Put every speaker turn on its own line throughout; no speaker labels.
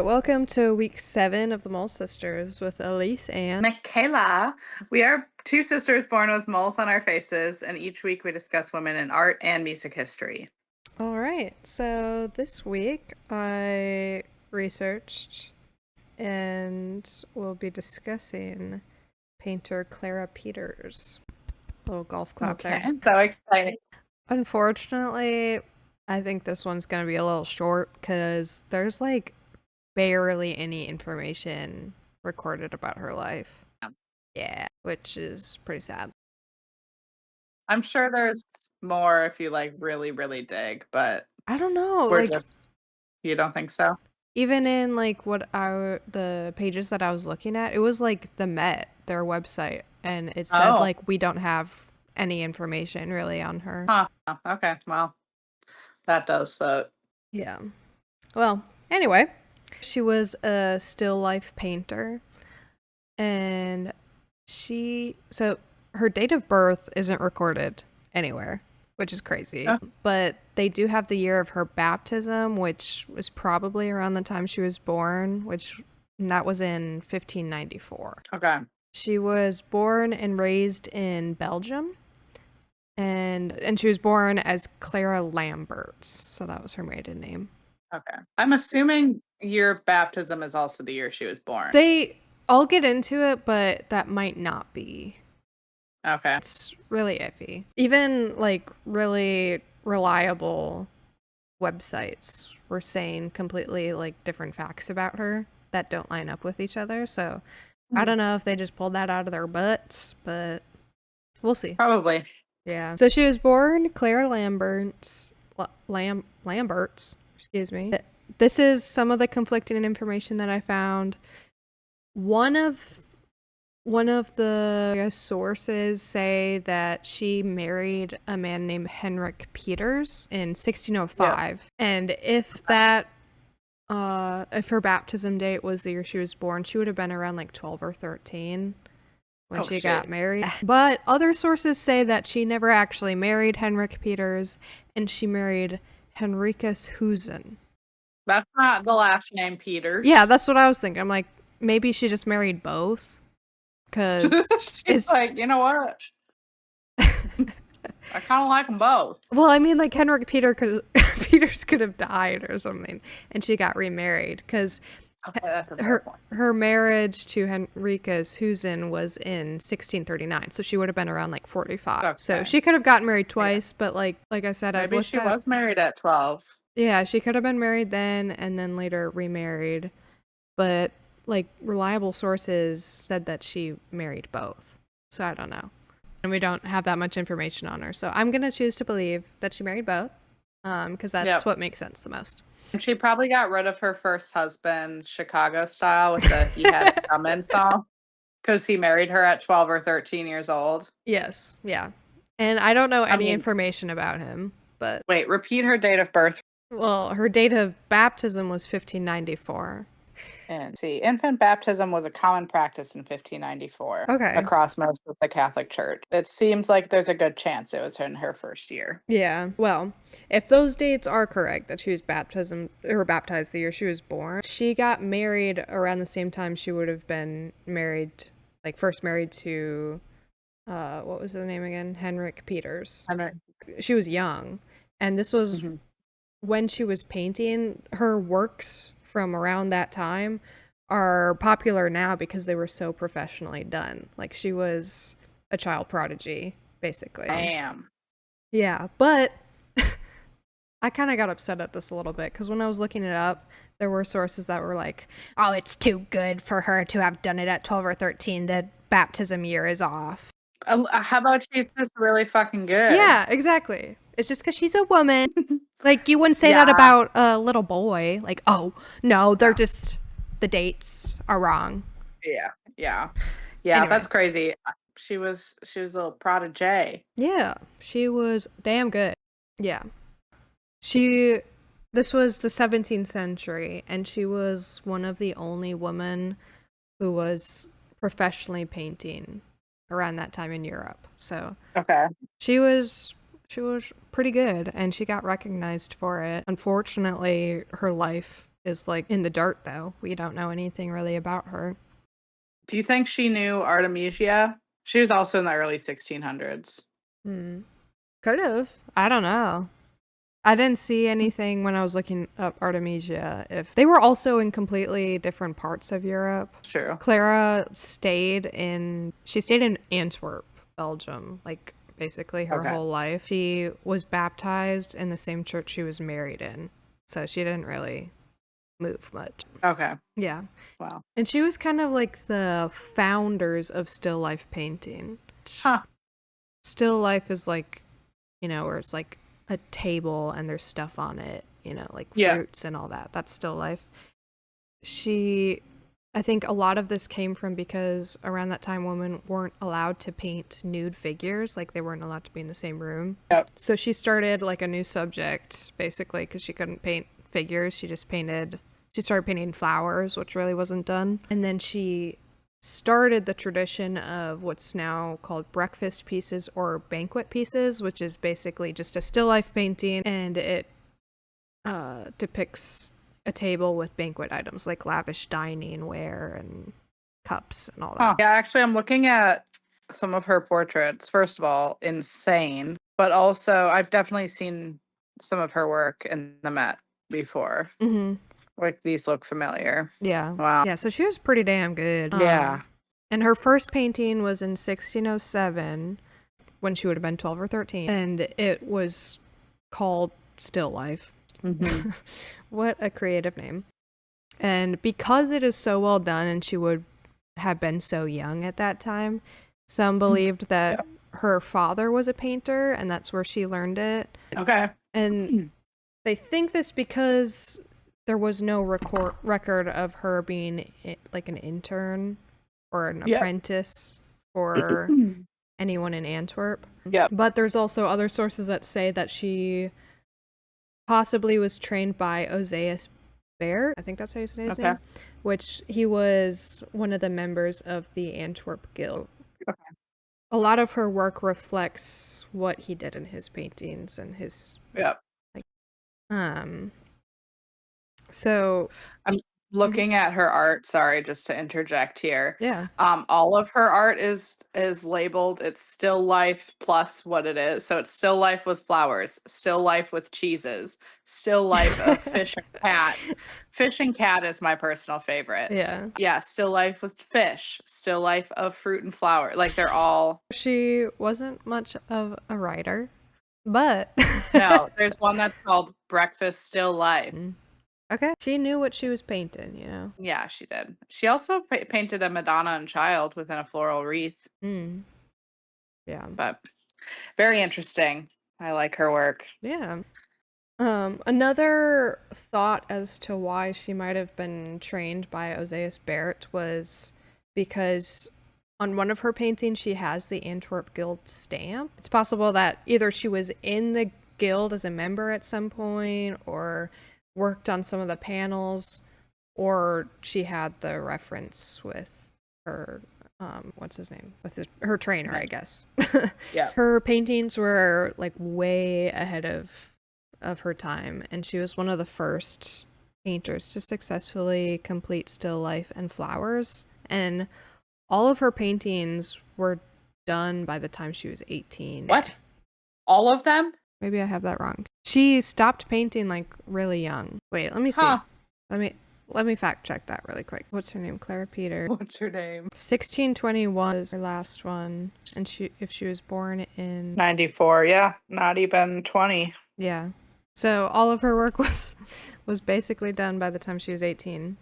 right, welcome to week 7 of the Mole Sisters with Elise and
Michaela. We are two sisters born with moles on our faces, and each week we discuss women in art and music history.
all right. So this week I researched and we'll be discussing painter Clara Peeters. Little golf clap
Okay,
there.
so exciting.
Unfortunately, I think this one's going to be a little short because there's like barely any information recorded about her life. Yeah, which is pretty sad.
I'm sure there's more if you like really, really dig, but
I don't know,
we're
like
just, you don't think so?
even in like the pages that I was looking at, it was like the Met, their website, and it said
Oh,
like we don't have any information really on her.
huh. Okay, well, that does so.
Yeah. Well, anyway, she was a still life painter and so her date of birth isn't recorded anywhere, which is crazy.
Oh,
But they do have the year of her baptism, which was probably around the time she was born, and that was in 1594.
okay,
She was born and raised in Belgium, and she was born as Clara Lamberts, so that was her maiden name.
okay. I'm assuming your baptism is also the year she was born.
I'll get into it, but that might not be.
Okay.
It's really iffy. Even like really reliable websites were saying completely like different facts about her that don't line up with each other. So I don't know if they just pulled that out of their butts, but we'll see.
Probably.
Yeah. So she was born Clara Lamberts, excuse me. This is some of the conflicting information that I found. One of the sources say that she married a man named Henrik Peters in 1605. Yeah. And if her baptism date was the year she was born, she would have been around like 12 or 13 when she got married. But other sources say that she never actually married Henrik Peters and she married Henricus Husen.
That's not the last name Peters.
Yeah, that's what I was thinking. I'm like, maybe she just married both. Because
she's like, you know what? I kind of like them both.
Well, I mean, like Henrik Peters could have died or something, and she got remarried because her marriage to Henricus Husen was in 1639, so she would have been around like 45. Okay. So she could have gotten married twice, but like I said,
maybe she was married at 12.
Yeah, she could have been married then and then later remarried, but like reliable sources said that she married both. So I don't know. And we don't have that much information on her. So I'm going to choose to believe that she married both because that's what makes sense the most.
And she probably got rid of her first husband, Chicago style, with the He Had It Coming song because he married her at 12 or 13 years old.
Yes, yeah. And I don't know any information about him, but...
Wait, repeat her date of birth.
Well, her date of baptism was 1594.
And see, infant baptism was a common practice in 1594 across most of the Catholic Church. It seems like there's a good chance it was in her first year.
Yeah, well, if those dates are correct, that she was baptized the year she was born, she got married around the same time she would have been married, like first married to, what was the name again? Henrik Peters. She was young, and this was when she was painting. Her works from around that time are popular now because they were so professionally done. Like she was a child prodigy, basically.
Damn.
Yeah, but I kind of got upset at this a little bit because when I was looking it up, there were sources that were like, oh, it's too good for her to have done it at 12 or 13. The baptism year is off.
How about she's just really fucking good?
Yeah, exactly. It's just because she's a woman. Like, you wouldn't say that about a little boy. Like, oh, no, they're just, the dates are wrong.
Yeah, anyway. That's crazy. She was a little prodigy.
Yeah, she was damn good. Yeah. This was the 17th century, and she was one of the only women who was professionally painting around that time in Europe. So, she was pretty good, and she got recognized for it. Unfortunately, her life is like in the dirt, though. We don't know anything really about her.
Do you think she knew Artemisia? She was also in the early 1600s.
Could have. I don't know. I didn't see anything when I was looking up Artemisia. If they were also in completely different parts of Europe.
True.
Clara stayed in Antwerp, Belgium, like basically her whole life. She was baptized in the same church she was married in. So she didn't really move much.
Okay.
Yeah.
Wow.
And she was kind of like the founders of still life painting.
Huh.
Still life is like, where it's like a table and there's stuff on it, like fruits and all that. That's still life. I think a lot of this came from because around that time women weren't allowed to paint nude figures, like they weren't allowed to be in the same room.
Yep.
So she started like a new subject basically because she couldn't paint figures. She started painting flowers, which really wasn't done. And then she started the tradition of what's now called breakfast pieces or banquet pieces, which is basically just a still life painting, and it depicts a table with banquet items like lavish dining ware and cups and all that.
Yeah, actually, I'm looking at some of her portraits. First of all, insane, but also I've definitely seen some of her work in the Met before. Like, these look familiar.
Yeah.
Wow.
Yeah, so she was pretty damn good.
Yeah.
And her first painting was in 1607 when she would have been 12 or 13. And it was called Still Life. What a creative name. And because it is so well done and she would have been so young at that time, some believed that her father was a painter and that's where she learned it.
Okay.
And they think this because there was no record of her being like an intern or an apprentice for anyone in Antwerp.
Yeah.
But there's also other sources that say that she possibly was trained by Ozias Baert, I think that's how you say his name, which he was one of the members of the Antwerp Guild. A lot of her work reflects what he did in his paintings and his so
I'm looking at her art. Sorry, just to interject here.
Yeah.
All of her art is labeled. It's still life plus what it is. So it's still life with flowers, still life with cheeses, still life of fish and cat. Fish and cat is my personal favorite.
Yeah.
Yeah, still life with fish, still life of fruit and flower. Like, they're all.
She wasn't much of a writer, but
No, there's one that's called Breakfast Still Life.
Okay. She knew what she was painting,
Yeah, she did. She also painted a Madonna and Child within a floral wreath.
Yeah.
But very interesting. I like her work.
Yeah. Another thought as to why she might have been trained by Ozias Baert was because on one of her paintings she has the Antwerp Guild stamp. It's possible that either she was in the guild as a member at some point or worked on some of the panels, or she had the reference with her what's his name, with her trainer, I guess.
Yeah.
Her paintings were like way ahead of her time, and she was one of the first painters to successfully complete still life and flowers, and all of her paintings were done by the time she was 18.
What? All of them?
Maybe I have that wrong. She stopped painting like really young. Wait, let me see. Let me fact check that really quick. What's her name? Clara Peeters.
What's her name?
1621 was her last one, and if she was born in
94, yeah, not even 20.
Yeah. So all of her work was basically done by the time she was 18.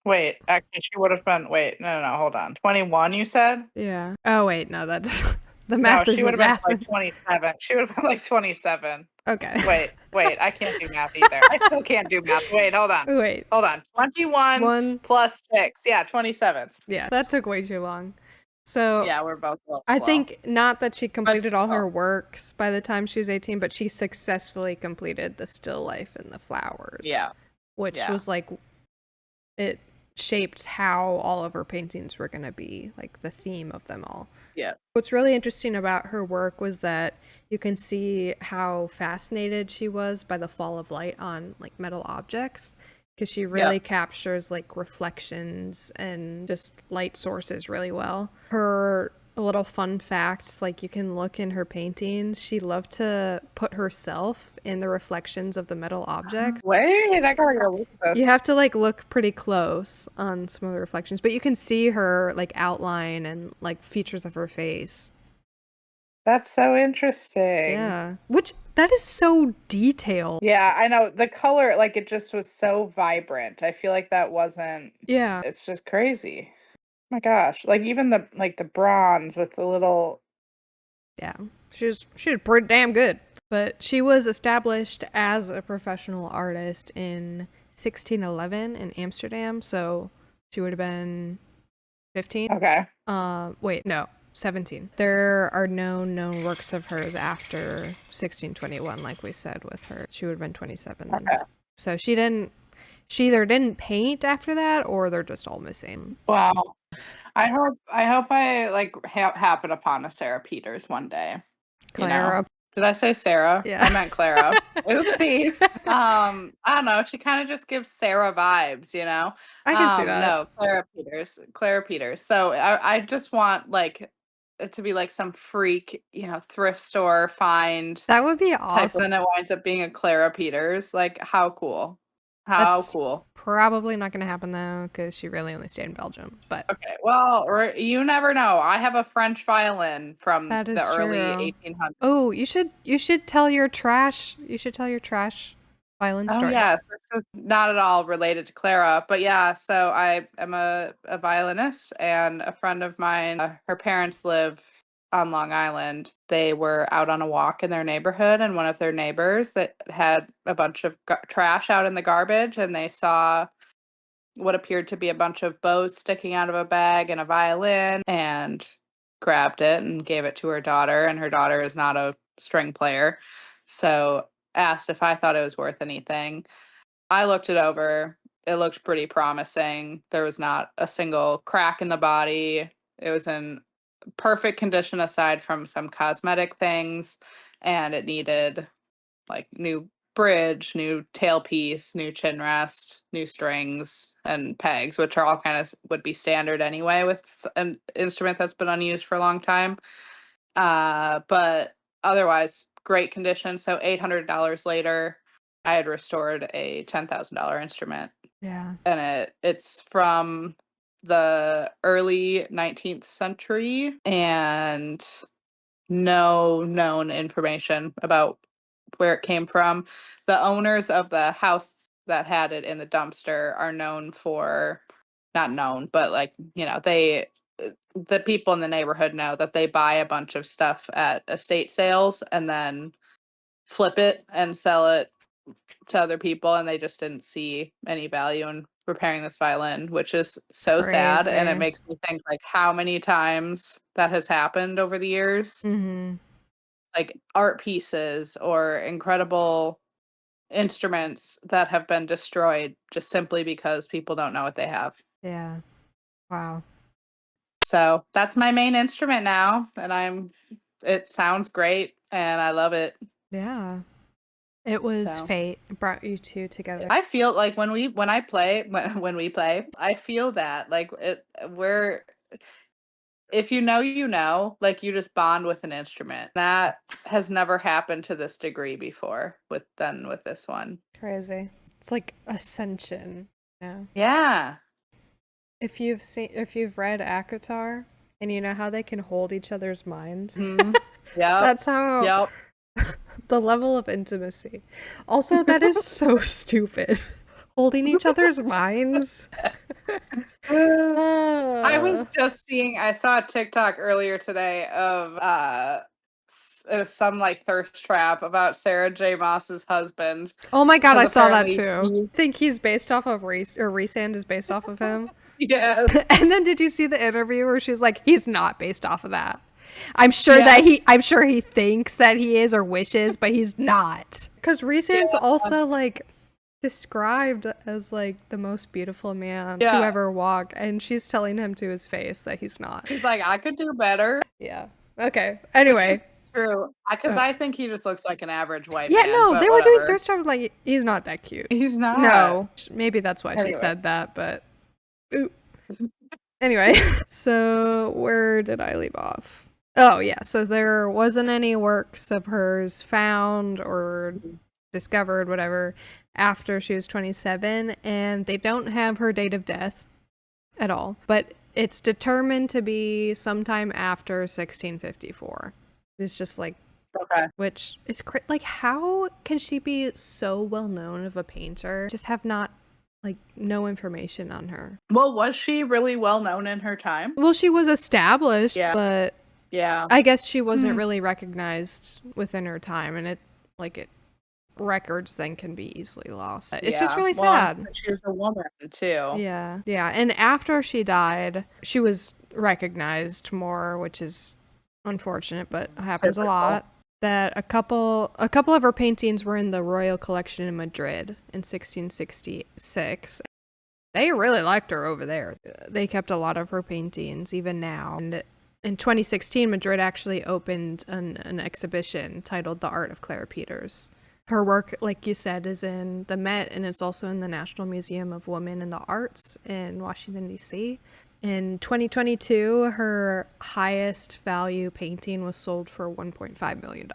Wait, actually she would have been no, hold on. 21 you said?
Yeah. Oh wait, no, that's the math
she would
isn't
have been
math.
like 27. She would have been like 27.
Okay.
Wait, I can't do math either. I still can't do math. Wait, hold on. 21 plus 6. Yeah, 27.
Yeah, that took way too long. So
yeah, we're both a little
I
slow.
think not that she completed all her works by the time she was 18, but she successfully completed the still life and the flowers.
Yeah.
Which was like, it shaped how all of her paintings were going to be, like the theme of them all.
Yeah.
What's really interesting about her work was that you can see how fascinated she was by the fall of light on like metal objects. because she really
Yep.
captures like reflections and just light sources really well. Her little fun facts, like you can look in her paintings, she loved to put herself in the reflections of the metal objects.
Wait, I gotta go look at
You
this.
have to like look pretty close on some of the reflections, but you can see her like outline and like features of her face.
That's so interesting.
Yeah. Which that is so detailed.
Yeah, I know the color, like it just was so vibrant. I feel like that wasn't.
Yeah.
It's just crazy. My gosh, like even the bronze with the little.
Yeah. She was pretty damn good. But she was established as a professional artist in 1611 in Amsterdam, so she would have been 15.
Okay.
Wait, no, 17. There are no known works of hers after 1621, like we said with her. She would have been 27 then.
Okay.
So she either didn't paint after that or they're just all missing.
Wow. I hope I like happen upon a Sarah Peters one day. You know.
Clara.
Did I say Sarah?
Yeah.
I meant Clara. Oopsies. I don't know. She kind of just gives Sarah vibes, you know.
I can see that.
No, Clara Peters. Clara Peters. So I just want like it to be like some freak, you know, thrift store find
That would be
type,
awesome.
and it winds up being a Clara Peters. Like how cool. How
That's
cool.
probably not going to happen though, because she really only stayed in Belgium. But
Okay, well, you never know. I have a French violin from
that
the
is
early
true.
1800s.
Oh, you should tell your trash. You should tell your trash violin
Oh,
story.
yes, this was not at all related to Clara, but yeah, so I am a violinist, and a friend of mine, her parents live on Long Island. They were out on a walk in their neighborhood, and one of their neighbors that had a bunch of trash out in the garbage, and they saw what appeared to be a bunch of bows sticking out of a bag and a violin, and grabbed it and gave it to her daughter, and her daughter is not a string player, so asked if I thought it was worth anything. I looked it over. It looked pretty promising. There was not a single crack in the body. It was in perfect condition aside from some cosmetic things, and it needed like new bridge, new tailpiece, new chin rest, new strings and pegs, which are all kind of would be standard anyway with an instrument that's been unused for a long time. But otherwise, great condition. So $800 later, I had restored a $10,000 instrument,
Yeah.
and it's from the early 19th century, and no known information about where it came from. The owners of the house that had it in the dumpster are known for, not known, but like, you know, the people in the neighborhood know that they buy a bunch of stuff at estate sales and then flip it and sell it to other people, and they just didn't see any value in repairing this violin, which is so sad, and it
Crazy.
makes me think like how many times that has happened over the years,
Mhm.
like art pieces or incredible instruments that have been destroyed just simply because people don't know what they have.
Yeah. Wow.
So that's my main instrument now, and it sounds great and I love it.
Yeah. It was
So
fate. It brought you two together.
I feel like when I play when we play, I feel that like we're if you know, you know, like you just bond with an instrument. That has never happened to this degree before with this one.
Crazy. It's like ascension. Yeah.
Yeah.
If you've read Akatar and you know how they can hold each other's minds,
Mhm. Yep.
that's how
Yep.
the level of intimacy. Also, that is so stupid. Holding each other's minds. Ah.
I saw a TikTok earlier today of it was some like thirst trap about Sarah J. Maas's husband,
Oh my god,
because
I saw that
apparently
too.
he's
Think he's based off of Reese or Resand is based off of him.
yes,
And then did you see the interview where she's like, he's not based off of that.
yes,
I'm sure he thinks that he is or wishes, but he's not. Because Resand's
yeah,
also like described as like the most beautiful man to
yeah.
ever walk, and she's telling him to his face that he's not.
She's like, I could do better,
Yeah. Okay.
which is
Anyway.
True. Because
But
I think he just looks like an average white
yeah,
man,
no,
but
they were doing
whatever.
their stuff like he's not that cute.
He's not.
No, maybe that's why she
Anyway.
said that, but ooh. Anyway, so where did I leave off? Oh, yeah, so there wasn't any works of hers found or discovered, whatever, after she was 27, and they don't have her date of death at all, but it's determined to be sometime after 1654. It's just like,
Okay.
which is like, how can she be so well known of a painter, just have not like no information on her?
Well, was she really well known in her time?
Well, she was established,
Yeah.
but
Yeah.
I guess she wasn't
Hmm.
really recognized within her time, and it records then can be easily lost. It's just
Yeah.
really
Well, and
sad.
she was a woman too.
Yeah. Yeah, and after she died, she was recognized more, which is unfortunate, but happens a
Typical.
lot. That a couple of her paintings were in the Royal Collection in Madrid in 1666. They really liked her over there. They kept a lot of her paintings even now. And in 2016, Madrid actually opened an exhibition titled The Art of Clara Peeters. Her work, like you said, is in the Met, and it's also in the National Museum of Women in the Arts in Washington, D.C. In 2022, her highest value painting was sold for $1.5 million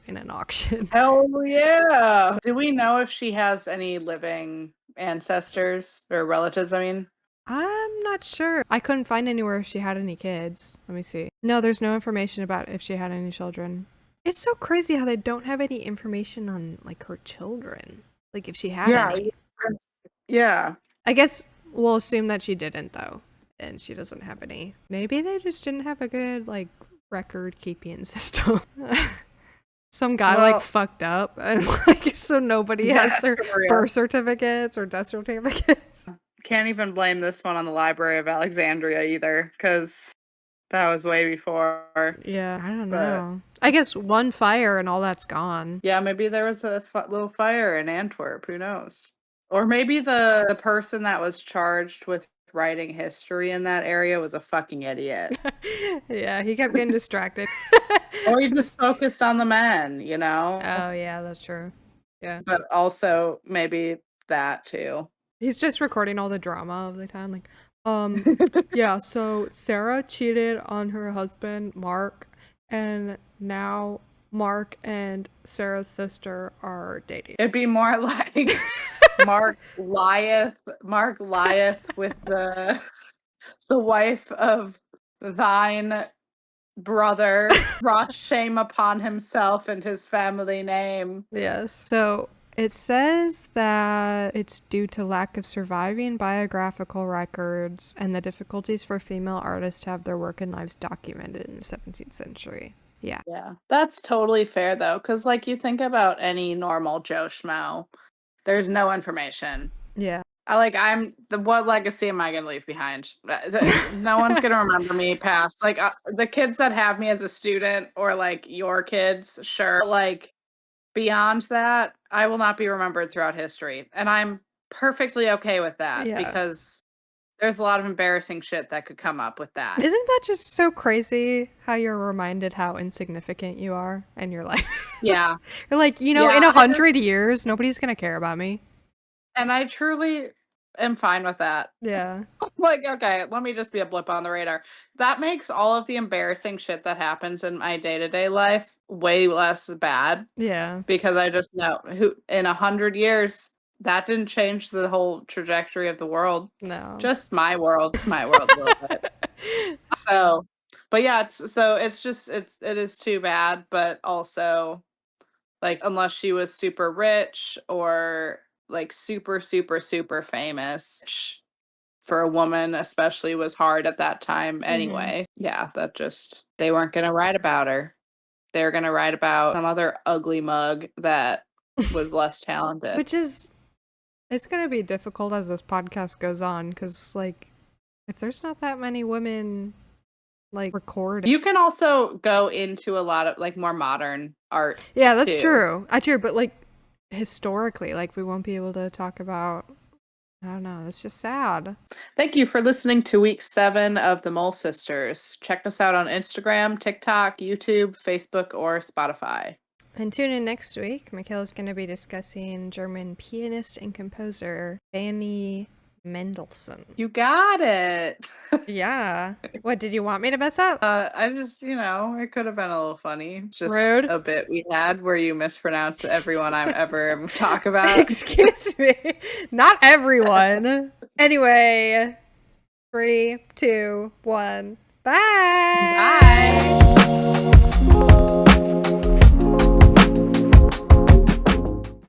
in an auction.
Hell yeah. Do we know if she has any living ancestors or relatives? I mean,
I'm not sure. I couldn't find anywhere if she had any kids. Let me see. No, there's no information about if she had any children. It's so crazy how they don't have any information on like her children. Like if she had
yeah.
any.
Yeah.
I guess we'll assume that she didn't though. And she doesn't have any. Maybe they just didn't have a good like record keeping system. Some guy like
Well,
fucked up and like so nobody has
yeah,
their
for real.
birth certificates or death certificates.
Can't even blame this one on the Library of Alexandria either, because that was way before.
Yeah, I don't
But
know. I guess one fire and all that's gone.
yeah, maybe there was a little fire in Antwerp. Who knows? Or maybe the person that was charged with writing history in that area was a fucking idiot.
Yeah, he kept getting distracted.
Or he just focused on the men, you know?
Oh, yeah, that's true. Yeah.
But also maybe that too.
He's just recording all the drama of the time. Like, yeah, so Sarah cheated on her husband, Mark, and now Mark and Sarah's sister are dating.
It'd be more like Mark lieth with the wife of thine brother, brought shame upon himself and his family name.
Yes. So it says that it's due to lack of surviving biographical records and the difficulties for female artists to have their work and lives documented in the 17th century. Yeah.
Yeah, that's totally fair though, because like you think about any normal Joe Schmo, there's no information.
Yeah.
What legacy am I gonna leave behind? No one's gonna remember me past like the kids that have me as a student or like your kids, sure. But, like beyond that, I will not be remembered throughout history, and I'm perfectly okay with that
Yeah.
because there's a lot of embarrassing shit that could come up with that.
Isn't that just so crazy how you're reminded how insignificant you are in your life?
Yeah,
You're like, in
yeah,
100 years, nobody's gonna care about me.
and I truly am fine with that.
Yeah.
Like, okay, let me just be a blip on the radar. That makes all of the embarrassing shit that happens in my day-to-day life way less bad
Yeah.
because I just know who in 100 years that didn't change the whole trajectory of the world.
No.
Just my world a little bit. So, but yeah, it is too bad, but also like unless she was super rich or like super super super famous for a woman especially was hard at that time
Hmm.
anyway. Yeah, that just they weren't going to write about her. They were going to write about some other ugly mug that was less talented.
Which is, it's gonna be difficult as this podcast goes on, because like, if there's not that many women like recording.
You can also go into a lot of like more modern art
Yeah, that's
too.
true. I true, but like historically, like we won't be able to talk about I don't know. It's just sad.
Thank you for listening to week 7 of the Mole Sisters. Check us out on Instagram, TikTok, YouTube, Facebook, or Spotify.
And tune in next week. Michaela's going to be discussing German pianist and composer Fanny Mendelssohn.
You got it.
Yeah. What, did you want me to mess up?
I just, it could have been a little funny. It's just
Rude.
a bit we had where you mispronounce everyone I ever talk about.
Excuse me. Not everyone. Anyway, 3, 2, 1. Bye.
Bye.